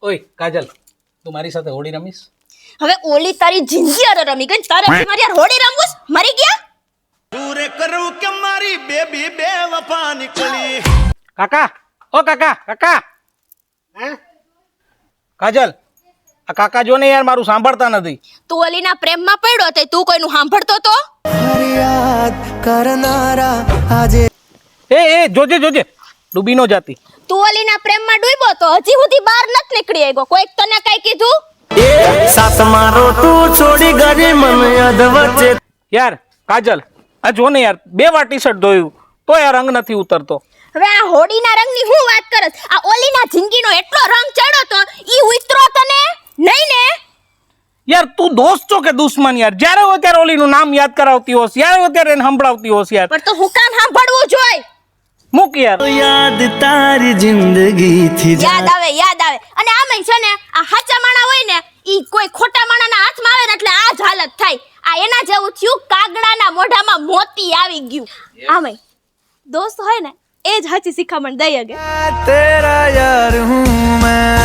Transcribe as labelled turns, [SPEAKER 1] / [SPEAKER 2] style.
[SPEAKER 1] ઓય કાજલ, તું મારી સાથે હોળી રમીશ?
[SPEAKER 2] હવે ઓલી તારી જિંદગી અરે રમી ગઈ તારે મારી યાર હોડી રમવું મરી ગયા
[SPEAKER 3] પૂરે કરું કે મારી બેબી બે વફા નીકળી.
[SPEAKER 1] કાકા, ઓ કાકા, કાકા. કાજલ, આ કાકા જો ને યાર મારું સાંભળતા નથી.
[SPEAKER 2] તું ઓલીના પ્રેમમાં પડ્યો તે તું કોઈનું સાંભળતો તો
[SPEAKER 4] ફરિયાદ કરનારા આજે
[SPEAKER 1] એ જોજે જોજે, ડૂબી નો જાતી.
[SPEAKER 2] તું ઓલીના પ્રેમમાં ડૂબ્યો તો હજી સુધી બહાર નથી નીકળી આવ્યો કોઈક તને કઈ કીધું
[SPEAKER 4] સાથ મારો તું છોડી ગઈ મને અધવચ્ચે.
[SPEAKER 1] યાર કાજલ, આ જો ને યાર 2 વાર ટી-શર્ટ ધોયું તો યાર રંગ નથી ઉતરતો.
[SPEAKER 2] હવે આ હોડીના રંગની હું વાત કરસ આ ઓલીના જિંદગીનો એટલો રંગ ચડ્યો તો ઈ ઉતરો તને નહીં ને
[SPEAKER 1] યાર તું દોસ્ત છો કે દુશ્મન? યાર જ્યારે હોય ત્યારે ઓલીનું નામ યાદ કરાવતી હોસ, જ્યારે હોય ત્યારે એને સંભળાવતી હોસ યાર.
[SPEAKER 2] પણ તો હું કામ સાંભળવું જોઈ
[SPEAKER 1] મૂક યાર.
[SPEAKER 4] યાદ તારી જિંદગી થી
[SPEAKER 2] યાદ આવે અને આમેય છે ને આ હાચા માણા હોય ને ઈ કોઈ ખોટા માણાના હાથમાં આવે ને એટલે આ જ હાલત થાય આ એના જેવું થયું કાગડાના મોઢામાં મોતી આવી ગયું આમેય દોસ્ત હોય ને એ જ હાચી શિખામણ દઈ અગે
[SPEAKER 4] તેરા યાર હું મેં